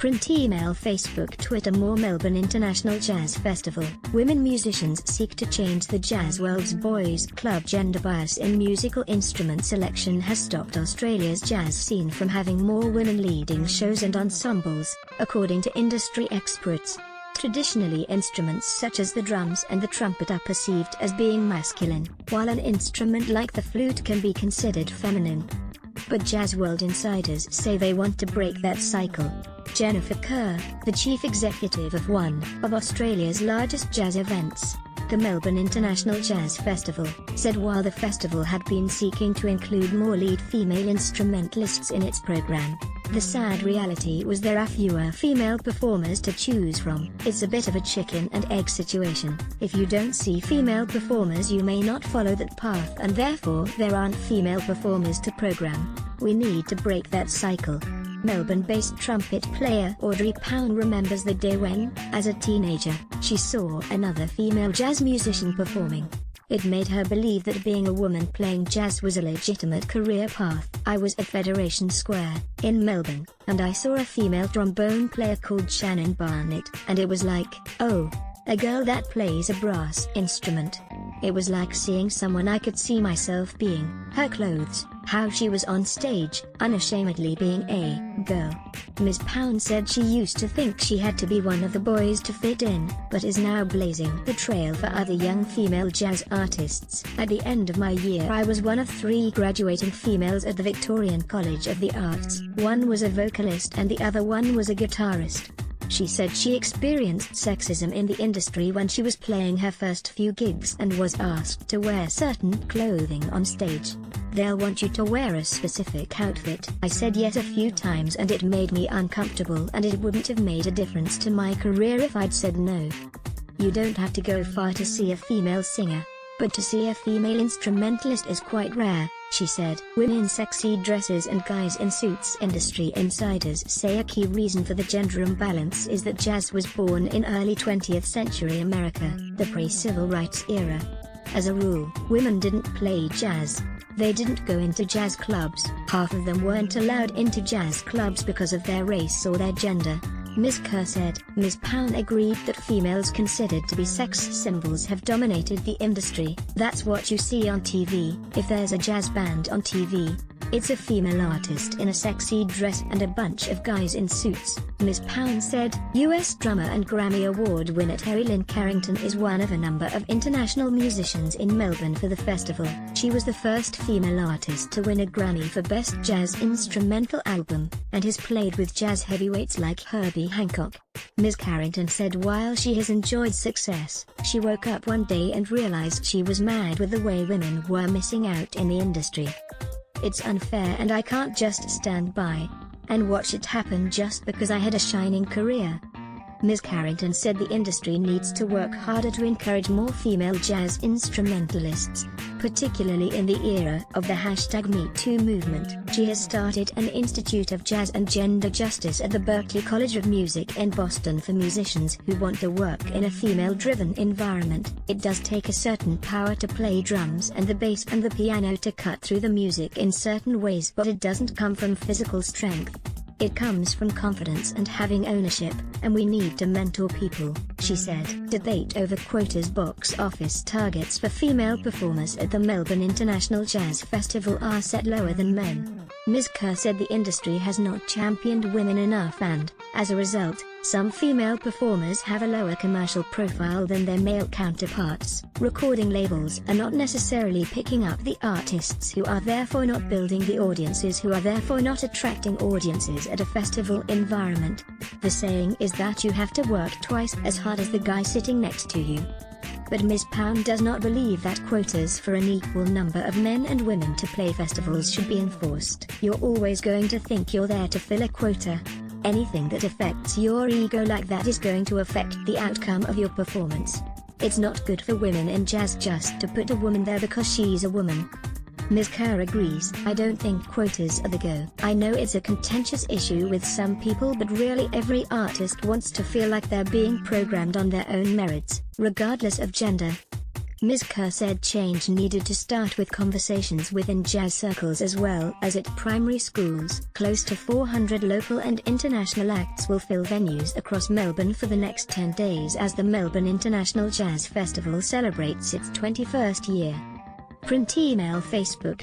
Print, email, Facebook, Twitter. More. Melbourne International Jazz Festival. Women musicians seek to change the jazz world's boys' club. Gender bias in musical instrument selection has stopped Australia's jazz scene from having more women leading shows and ensembles, according to industry experts. Traditionally, instruments such as the drums and the trumpet are perceived as being masculine, while an instrument like the flute can be considered feminine. But Jazz World insiders say they want to break that cycle. Jennifer Kerr, the chief executive of one of Australia's largest jazz events, the Melbourne International Jazz Festival, said while the festival had been seeking to include more lead female instrumentalists in its program, the sad reality was there are fewer female performers to choose from. It's a bit of a chicken and egg situation. If you don't see female performers, you may not follow that path, and therefore there aren't female performers to program. We need to break that cycle. Melbourne-based trumpet player Audrey Pound remembers the day when, as a teenager, she saw another female jazz musician performing. It made her believe that being a woman playing jazz was a legitimate career path. I was at Federation Square, in Melbourne, and I saw a female trombone player called Shannon Barnett, and it was like, oh, a girl that plays a brass instrument. It was like seeing someone I could see myself being. Her clothes, how she was on stage, unashamedly being a girl. Ms. Pound said she used to think she had to be one of the boys to fit in, but is now blazing the trail for other young female jazz artists. At the end of my year, I was one of 3 graduating females at the Victorian College of the Arts. One was a vocalist and the other one was a guitarist. She said she experienced sexism in the industry when she was playing her first few gigs and was asked to wear certain clothing on stage. They'll want you to wear a specific outfit. I said yes a few times and it made me uncomfortable, and it wouldn't have made a difference to my career if I'd said no. You don't have to go far to see a female singer, but to see a female instrumentalist is quite rare, she said. Women in sexy dresses and guys in suits. Industry insiders say a key reason for the gender imbalance is that jazz was born in early 20th century America, the pre-civil rights era. As a rule, women didn't play jazz. They didn't go into jazz clubs. Half of them weren't allowed into jazz clubs because of their race or their gender. Ms. Kerr said. Ms. Pound agreed that females considered to be sex symbols have dominated the industry. That's what you see on TV. If there's a jazz band on TV, it's a female artist in a sexy dress and a bunch of guys in suits, Ms. Pound said. US drummer and Grammy Award winner Terry Lynn Carrington is one of a number of international musicians in Melbourne for the festival. She was the first female artist to win a Grammy for Best Jazz Instrumental Album, and has played with jazz heavyweights like Herbie Hancock. Ms. Carrington said while she has enjoyed success, she woke up one day and realized she was mad with the way women were missing out in the industry. It's unfair and I can't just stand by and watch it happen just because I had a shining career. Ms. Carrington said the industry needs to work harder to encourage more female jazz instrumentalists, particularly in the era of the #MeToo movement. She has started an Institute of Jazz and Gender Justice at the Berklee College of Music in Boston for musicians who want to work in a female-driven environment. It does take a certain power to play drums and the bass and the piano to cut through the music in certain ways, but it doesn't come from physical strength. It comes from confidence and having ownership, and we need to mentor people, she said. Debate over quotas. Box office targets for female performers at the Melbourne International Jazz Festival are set lower than men. Ms. Kerr said the industry has not championed women enough and, as a result, some female performers have a lower commercial profile than their male counterparts. Recording labels are not necessarily picking up the artists who are therefore not building the audiences who are therefore not attracting audiences at a festival environment. The saying is that you have to work twice as hard as the guy sitting next to you. But Ms. Pound does not believe that quotas for an equal number of men and women to play festivals should be enforced. You're always going to think you're there to fill a quota. Anything that affects your ego like that is going to affect the outcome of your performance. It's not good for women in jazz just to put a woman there because she's a woman. Ms. Kerr agrees. I don't think quotas are the go. I know it's a contentious issue with some people, but really every artist wants to feel like they're being programmed on their own merits, regardless of gender. Ms. Kerr said change needed to start with conversations within jazz circles as well as at primary schools. Close to 400 local and international acts will fill venues across Melbourne for the next 10 days as the Melbourne International Jazz Festival celebrates its 21st year. Print email Facebook